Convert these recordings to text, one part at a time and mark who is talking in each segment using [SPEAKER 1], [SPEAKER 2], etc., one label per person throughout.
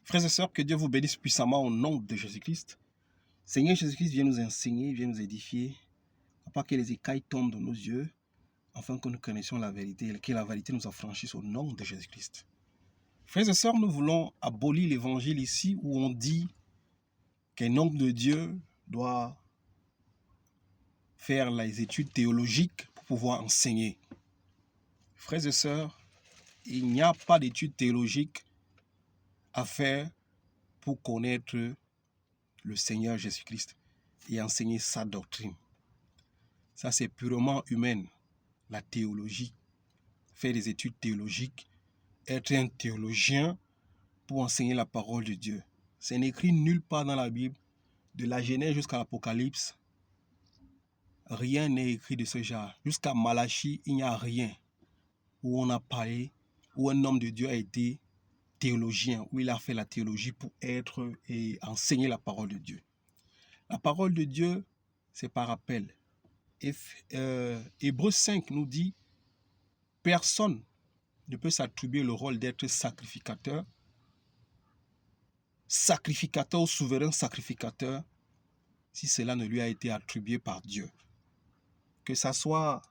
[SPEAKER 1] Frères et sœurs, que Dieu vous bénisse puissamment au nom de Jésus-Christ. Seigneur Jésus-Christ vient nous enseigner, vient nous édifier, afin que les écailles tombent de nos yeux, afin que nous connaissions la vérité et que la vérité nous affranchisse au nom de Jésus-Christ. Frères et sœurs, nous voulons abolir l'évangile ici où on dit qu'un homme de Dieu doit faire les études théologiques pour pouvoir enseigner. Frères et sœurs, il n'y a pas d'études théologiques à faire pour connaître le Seigneur Jésus-Christ et enseigner sa doctrine. Ça, c'est purement humain, la théologie. Faire des études théologiques, être un théologien pour enseigner la parole de Dieu. C'est écrit nulle part dans la Bible, de la Genèse jusqu'à l'Apocalypse. Rien n'est écrit de ce genre. Jusqu'à Malachie, il n'y a rien où on a parlé, où un homme de Dieu a été théologien, où il a fait la théologie pour être et enseigner la parole de Dieu. La parole de Dieu, c'est par appel. Hébreux 5 nous dit, personne ne peut s'attribuer le rôle d'être sacrificateur ou souverain sacrificateur, si cela ne lui a été attribué par Dieu. Que ce soit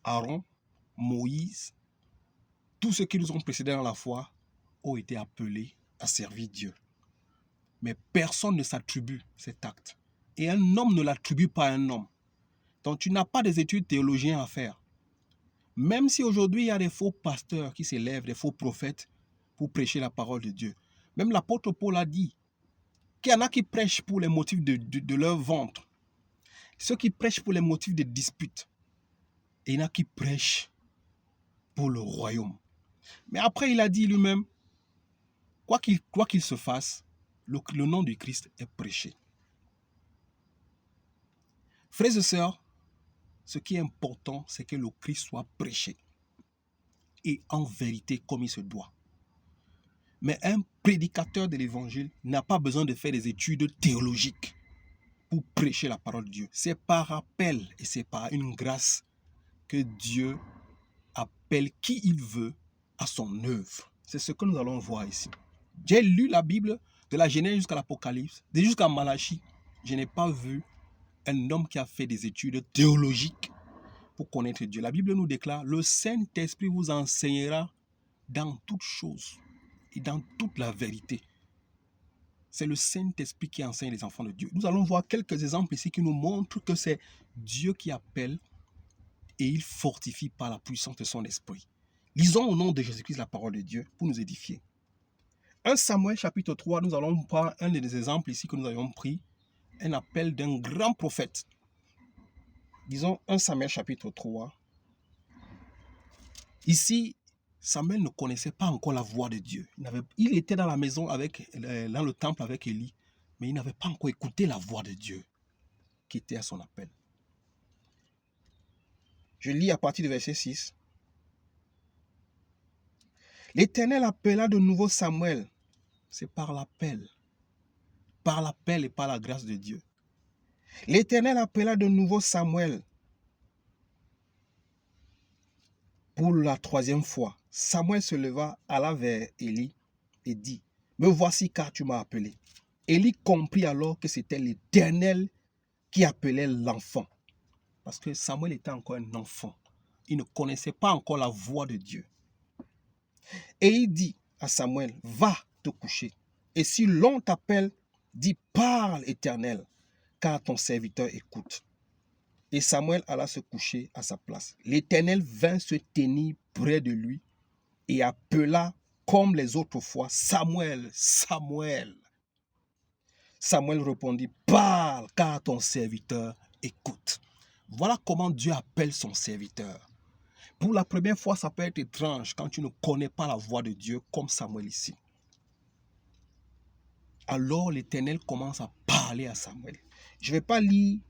[SPEAKER 1] Aaron, Moïse, tous ceux qui nous ont précédés dans la foi ont été appelés à servir Dieu. Mais personne ne s'attribue cet acte. Et un homme ne l'attribue pas à un homme. Donc tu n'as pas des études théologiennes à faire. Même si aujourd'hui il y a des faux pasteurs qui s'élèvent, des faux prophètes pour prêcher la parole de Dieu. Même l'apôtre Paul a dit qu'il y en a qui prêchent pour les motifs de leur ventre. Ceux qui prêchent pour les motifs de disputes. Et il y en a qui prêchent pour le royaume. Mais après il a dit lui-même, quoi qu'il se fasse, le nom du Christ est prêché. Frères et sœurs, ce qui est important, c'est que le Christ soit prêché. Et en vérité comme il se doit. Mais un prédicateur de l'évangile n'a pas besoin de faire des études théologiques pour prêcher la parole de Dieu. C'est par appel et c'est par une grâce que Dieu appelle qui il veut à son œuvre. C'est ce que nous allons voir ici. J'ai lu la Bible de la Genèse jusqu'à l'Apocalypse, jusqu'à Malachie. Je n'ai pas vu un homme qui a fait des études théologiques pour connaître Dieu. La Bible nous déclare, le Saint-Esprit vous enseignera dans toutes choses et dans toute la vérité. C'est le Saint-Esprit qui enseigne les enfants de Dieu. Nous allons voir quelques exemples ici qui nous montrent que c'est Dieu qui appelle et il fortifie par la puissance de son esprit. Lisons au nom de Jésus-Christ la parole de Dieu pour nous édifier. 1 Samuel chapitre 3, nous allons voir un des exemples ici que nous avons pris, un appel d'un grand prophète. Disons 1 Samuel chapitre 3. Ici, Samuel ne connaissait pas encore la voix de Dieu. Il était dans la maison, dans le temple avec Élie, mais il n'avait pas encore écouté la voix de Dieu qui était à son appel. Je lis à partir du verset 6. L'Éternel appela de nouveau Samuel. C'est par l'appel et par la grâce de Dieu. L'Éternel appela de nouveau Samuel pour la troisième fois. Samuel se leva, alla vers Élie et dit, « Me voici car tu m'as appelé. » Élie comprit alors que c'était l'Éternel qui appelait l'enfant. Parce que Samuel était encore un enfant. Il ne connaissait pas encore la voix de Dieu. Et il dit à Samuel, « Va te coucher. Et si l'on t'appelle, dis, parle Éternel, car ton serviteur écoute. » Et Samuel alla se coucher à sa place. L'Éternel vint se tenir près de lui et appela comme les autres fois, « Samuel, Samuel. » Samuel répondit, « Parle, car ton serviteur écoute. » Voilà comment Dieu appelle son serviteur. Pour la première fois, ça peut être étrange quand tu ne connais pas la voix de Dieu comme Samuel ici. Alors l'Éternel commence à parler à Samuel. Je ne vais pas lire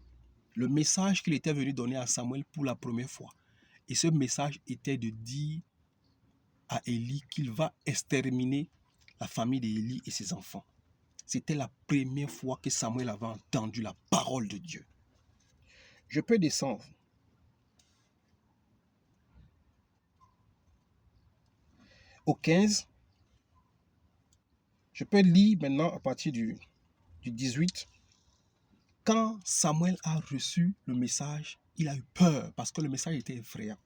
[SPEAKER 1] le message qu'il était venu donner à Samuel pour la première fois. Et ce message était de dire à Élie qu'il va exterminer la famille d'Élie et ses enfants. C'était la première fois que Samuel avait entendu la parole de Dieu. Je peux descendre. Au 15. Je peux lire maintenant à partir du 18. Quand Samuel a reçu le message, il a eu peur parce que le message était effrayant.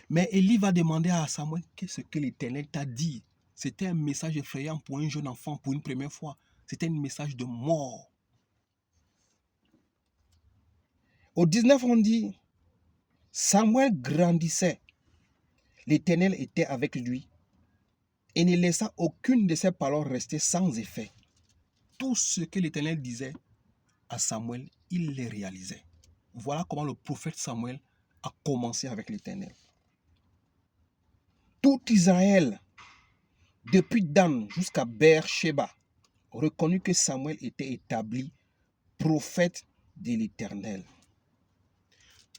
[SPEAKER 1] Mais Élie va demander à Samuel qu'est-ce que l'Éternel t'a dit. C'était un message effrayant pour un jeune enfant, pour une première fois. C'était un message de mort. Au 19, on dit, Samuel grandissait. L'Éternel était avec lui et ne laissa aucune de ses paroles rester sans effet. Tout ce que l'Éternel disait à Samuel, il les réalisait. Voilà comment le prophète Samuel a commencé avec l'Éternel. Tout Israël, depuis Dan jusqu'à Beersheba, reconnut que Samuel était établi prophète de l'Éternel.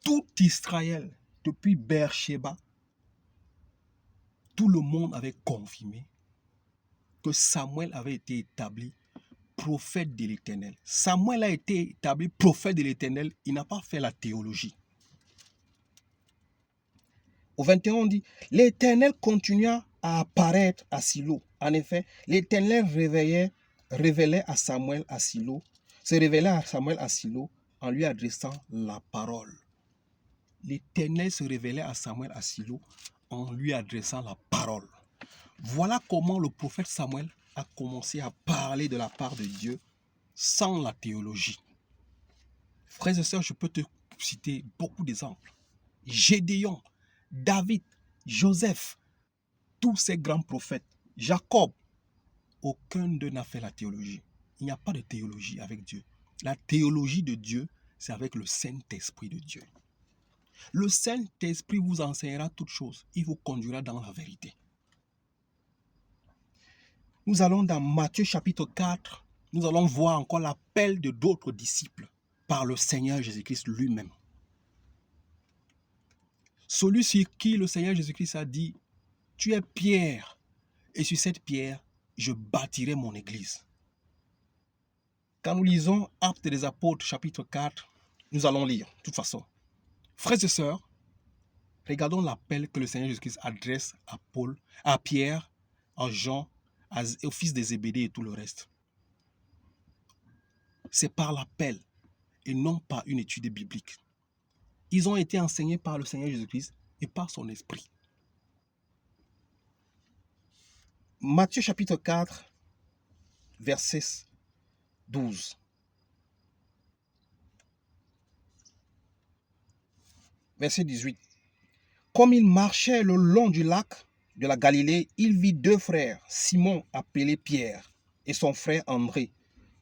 [SPEAKER 1] Tout Israël, depuis Beersheba, tout le monde avait confirmé que Samuel avait été établi prophète de l'Éternel. Samuel a été établi prophète de l'Éternel, il n'a pas fait la théologie. Au 21, on dit, l'Éternel continua à apparaître à Silo. En effet, l'Éternel révélait à Samuel à Silo, se révélait à Samuel à Silo en lui adressant la parole. L'Éternel se révélait à Samuel à Silo en lui adressant la parole. Voilà comment le prophète Samuel a commencé à parler de la part de Dieu sans la théologie. Frères et sœurs, je peux te citer beaucoup d'exemples. Gédéon, David, Joseph, tous ces grands prophètes, Jacob, aucun d'eux n'a fait la théologie. Il n'y a pas de théologie avec Dieu. La théologie de Dieu, c'est avec le Saint-Esprit de Dieu. Le Saint-Esprit vous enseignera toutes choses. Il vous conduira dans la vérité. Nous allons dans Matthieu chapitre 4. Nous allons voir encore l'appel de d'autres disciples par le Seigneur Jésus-Christ lui-même. Celui sur qui le Seigneur Jésus-Christ a dit, tu es Pierre, et sur cette pierre, je bâtirai mon église. Quand nous lisons Actes des Apôtres chapitre 4, nous allons lire, de toute façon. Frères et sœurs, regardons l'appel que le Seigneur Jésus-Christ adresse à Paul, à Pierre, à Jean, au fils de Zébédée et tout le reste. C'est par l'appel et non par une étude biblique. Ils ont été enseignés par le Seigneur Jésus-Christ et par son esprit. Matthieu chapitre 4, verset 12. Verset 18. Comme il marchait le long du lac de la Galilée, il vit deux frères, Simon appelé Pierre et son frère André,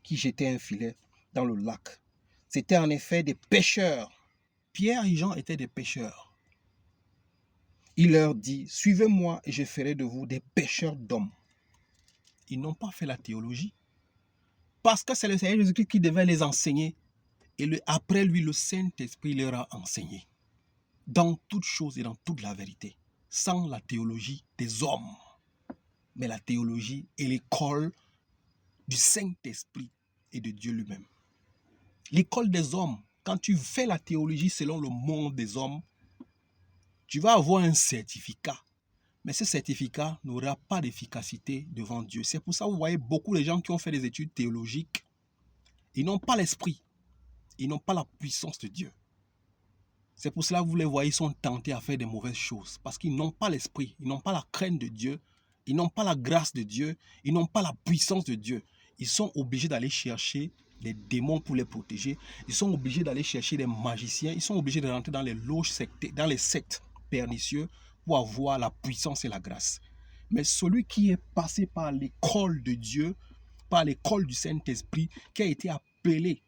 [SPEAKER 1] qui jetaient un filet dans le lac. C'étaient en effet des pêcheurs. Pierre et Jean étaient des pêcheurs. Il leur dit, suivez-moi et je ferai de vous des pêcheurs d'hommes. Ils n'ont pas fait la théologie. Parce que c'est le Seigneur Jésus-Christ qui devait les enseigner. Et après lui, le Saint-Esprit leur a enseigné. Dans toutes choses et dans toute la vérité. Sans la théologie des hommes. Mais la théologie est l'école du Saint-Esprit et de Dieu lui-même. L'école des hommes, quand tu fais la théologie selon le monde des hommes, tu vas avoir un certificat. Mais ce certificat n'aura pas d'efficacité devant Dieu. C'est pour ça que vous voyez beaucoup de gens qui ont fait des études théologiques. Ils n'ont pas l'esprit. Ils n'ont pas la puissance de Dieu. C'est pour cela que vous les voyez, ils sont tentés à faire des mauvaises choses. Parce qu'ils n'ont pas l'esprit. Ils n'ont pas la crainte de Dieu. Ils n'ont pas la grâce de Dieu. Ils n'ont pas la puissance de Dieu. Ils sont obligés d'aller chercher les démons pour les protéger. Ils sont obligés d'aller chercher des magiciens. Ils sont obligés de rentrer dans les loges sectaires, dans les sectes pernicieux pour avoir la puissance et la grâce. Mais celui qui est passé par l'école de Dieu, par l'école du Saint-Esprit, qui a été appelé,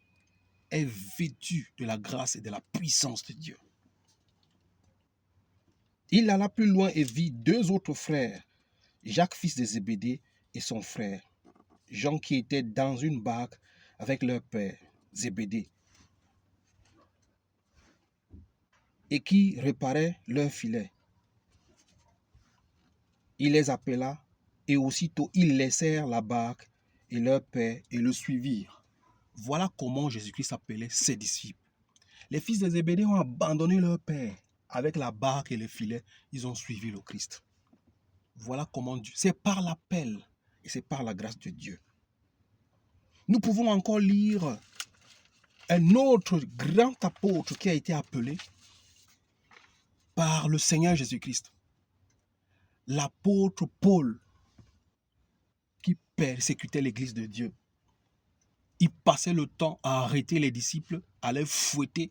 [SPEAKER 1] est vêtu de la grâce et de la puissance de Dieu. Il alla plus loin et vit deux autres frères, Jacques fils de Zébédée et son frère, Jean, qui étaient dans une barque avec leur père, Zébédée, et qui réparaient leur filet. Il les appela, et aussitôt ils laissèrent la barque et leur père et le suivirent. Voilà comment Jésus-Christ appelait ses disciples. Les fils de Zébédée ont abandonné leur père. Avec la barque et le filet, ils ont suivi le Christ. Voilà comment Dieu, c'est par l'appel et c'est par la grâce de Dieu. Nous pouvons encore lire un autre grand apôtre qui a été appelé par le Seigneur Jésus-Christ. L'apôtre Paul, qui persécutait l'église de Dieu. Il passait le temps à arrêter les disciples, à les fouetter,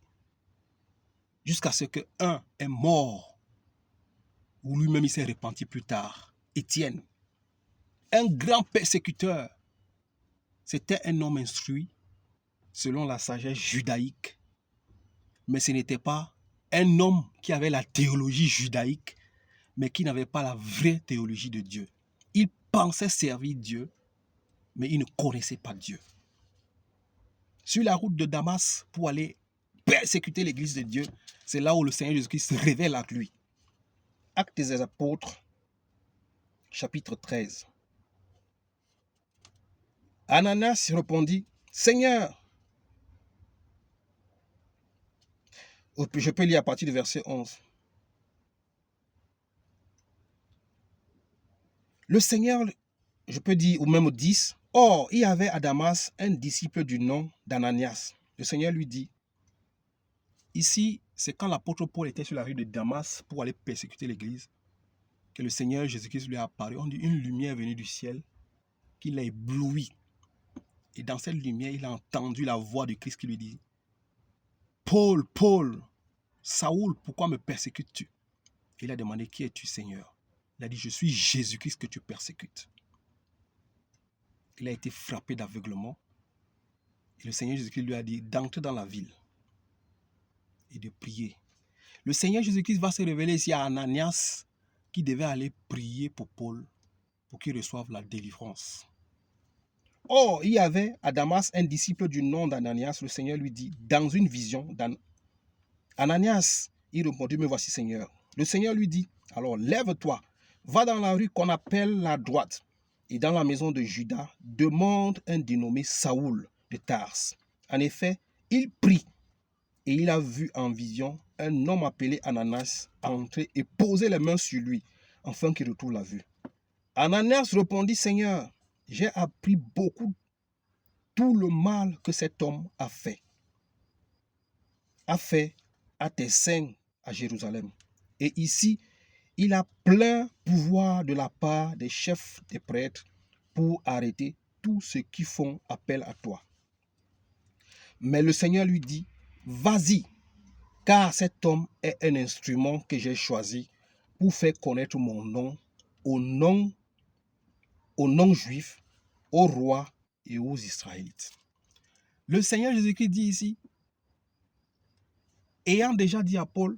[SPEAKER 1] jusqu'à ce qu'un est mort, ou lui-même il s'est repenti plus tard. Étienne, un grand persécuteur, c'était un homme instruit selon la sagesse judaïque, mais ce n'était pas un homme qui avait la théologie judaïque, mais qui n'avait pas la vraie théologie de Dieu. Il pensait servir Dieu, mais il ne connaissait pas Dieu. Sur la route de Damas pour aller persécuter l'église de Dieu, c'est là où le Seigneur Jésus-Christ se révèle à lui. Actes des Apôtres, chapitre 13. Ananias répondit, Seigneur, je peux lire à partir du verset 11. Le Seigneur, je peux dire, ou même 10, or, il y avait à Damas un disciple du nom d'Ananias. Le Seigneur lui dit, ici, c'est quand l'apôtre Paul était sur la rue de Damas pour aller persécuter l'église, que le Seigneur Jésus-Christ lui a apparu. On dit une lumière venue du ciel qui l'a ébloui. Et dans cette lumière, il a entendu la voix de Christ qui lui dit, Paul, Paul, Saoul, pourquoi me persécutes-tu? Il a demandé, qui es-tu, Seigneur? Il a dit, je suis Jésus-Christ que tu persécutes. Il a été frappé d'aveuglement. Et le Seigneur Jésus-Christ lui a dit d'entrer dans la ville et de prier. Le Seigneur Jésus-Christ va se révéler ici à Ananias qui devait aller prier pour Paul pour qu'il reçoive la délivrance. Or, il y avait à Damas un disciple du nom d'Ananias. Le Seigneur lui dit, dans une vision, Ananias, il répondit, me voici Seigneur. Le Seigneur lui dit, alors lève-toi, va dans la rue qu'on appelle la droite, et dans la maison de Judas, demande un dénommé Saoul de Tars. En effet, il prie, et il a vu en vision un homme appelé Ananias entrer et poser les mains sur lui, afin qu'il retrouve la vue. Ananias répondit, Seigneur, j'ai appris beaucoup tout le mal que cet homme a fait à tes saints à Jérusalem. Et ici, il a plein pouvoir de la part des chefs des prêtres pour arrêter tous ceux qui font appel à toi. Mais le Seigneur lui dit, vas-y, car cet homme est un instrument que j'ai choisi pour faire connaître mon nom aux non-juifs, aux rois et aux Israélites. Le Seigneur Jésus-Christ dit ici, ayant déjà dit à Paul,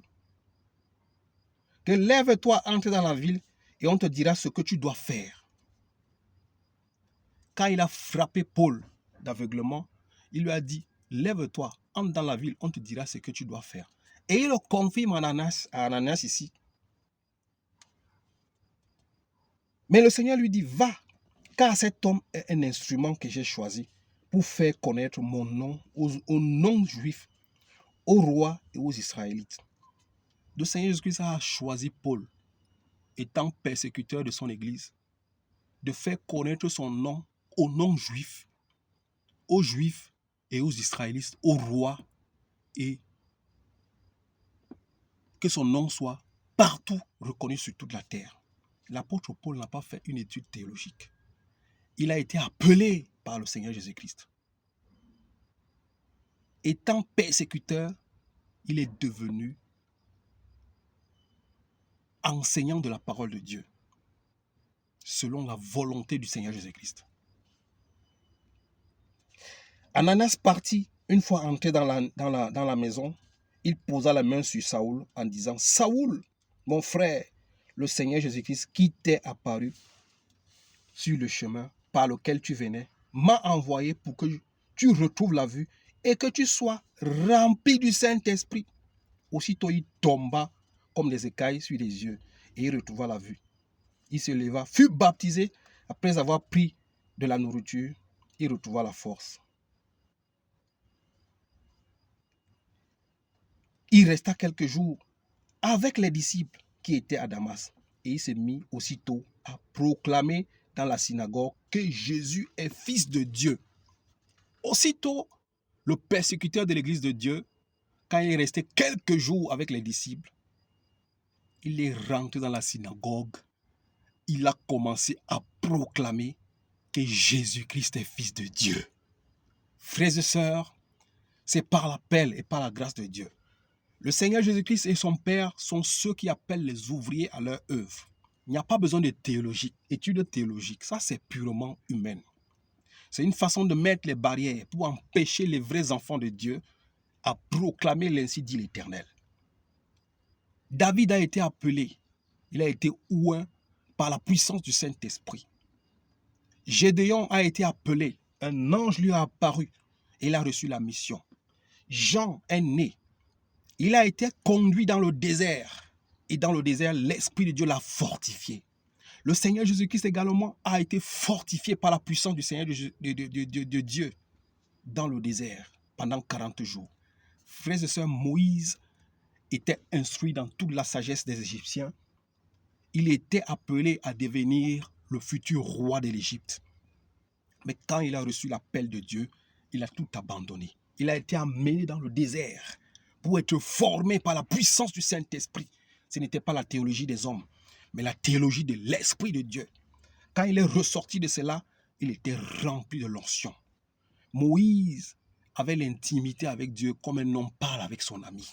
[SPEAKER 1] que lève-toi, entre dans la ville et on te dira ce que tu dois faire. Quand il a frappé Paul d'aveuglement, il lui a dit, lève-toi, entre dans la ville, on te dira ce que tu dois faire. Et il le confirme à Ananias ici. Mais le Seigneur lui dit, va, car cet homme est un instrument que j'ai choisi pour faire connaître mon nom aux non-juifs, aux rois et aux Israélites. Le Seigneur Jésus-Christ a choisi Paul, étant persécuteur de son église, de faire connaître son nom aux non-juifs, aux juifs et aux Israélites, aux rois, et que son nom soit partout reconnu sur toute la terre. L'apôtre Paul n'a pas fait une étude théologique. Il a été appelé par le Seigneur Jésus-Christ. Étant persécuteur, il est devenu enseignant de la parole de Dieu, selon la volonté du Seigneur Jésus-Christ. Ananias partit, une fois entré dans la maison, il posa la main sur Saoul en disant, Saoul, mon frère, le Seigneur Jésus-Christ qui t'est apparu sur le chemin par lequel tu venais, m'a envoyé pour que tu retrouves la vue et que tu sois rempli du Saint-Esprit. Aussitôt il tomba comme des écailles sur les yeux et il retrouva la vue. Il se leva, fut baptisé. Après avoir pris de la nourriture, il retrouva la force. Il resta quelques jours avec les disciples qui étaient à Damas et il s'est mis aussitôt à proclamer dans la synagogue que Jésus est fils de Dieu. Aussitôt, le persécuteur de l'église de Dieu, quand il est resté quelques jours avec les disciples, il est rentré dans la synagogue. Il a commencé à proclamer que Jésus-Christ est fils de Dieu. Frères et sœurs, c'est par l'appel et par la grâce de Dieu. Le Seigneur Jésus-Christ et son Père sont ceux qui appellent les ouvriers à leur œuvre. Il n'y a pas besoin de théologie, étude théologique. Ça, c'est purement humain. C'est une façon de mettre les barrières pour empêcher les vrais enfants de Dieu à proclamer l'ainsi dit l'Éternel. David a été appelé, il a été oint par la puissance du Saint-Esprit. Gédéon a été appelé, un ange lui a apparu et il a reçu la mission. Jean est né, il a été conduit dans le désert et dans le désert, l'Esprit de Dieu l'a fortifié. Le Seigneur Jésus-Christ également a été fortifié par la puissance du Seigneur de Dieu dans le désert pendant 40 jours. Frères et sœurs, Moïse était instruit dans toute la sagesse des Égyptiens. Il était appelé à devenir le futur roi de l'Égypte. Mais quand il a reçu l'appel de Dieu, il a tout abandonné. Il a été amené dans le désert pour être formé par la puissance du Saint-Esprit. Ce n'était pas la théologie des hommes, mais la théologie de l'Esprit de Dieu. Quand il est ressorti de cela, il était rempli de l'onction. Moïse avait l'intimité avec Dieu comme un homme parle avec son ami.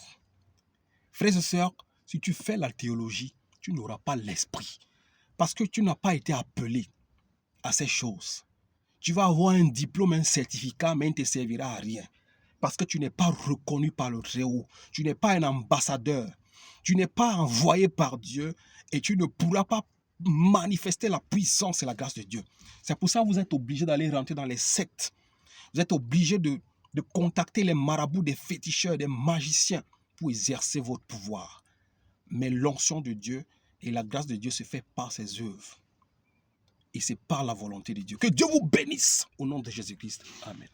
[SPEAKER 1] Frères et sœurs, si tu fais la théologie, tu n'auras pas l'esprit. Parce que tu n'as pas été appelé à ces choses. Tu vas avoir un diplôme, un certificat, mais il ne te servira à rien. Parce que tu n'es pas reconnu par le Très-Haut. Tu n'es pas un ambassadeur. Tu n'es pas envoyé par Dieu et tu ne pourras pas manifester la puissance et la grâce de Dieu. C'est pour ça que vous êtes obligé d'aller rentrer dans les sectes. Vous êtes obligé de contacter les marabouts, des féticheurs, des magiciens pour exercer votre pouvoir. Mais l'onction de Dieu et la grâce de Dieu se fait par ses œuvres. Et c'est par la volonté de Dieu. Que Dieu vous bénisse au nom de Jésus-Christ. Amen.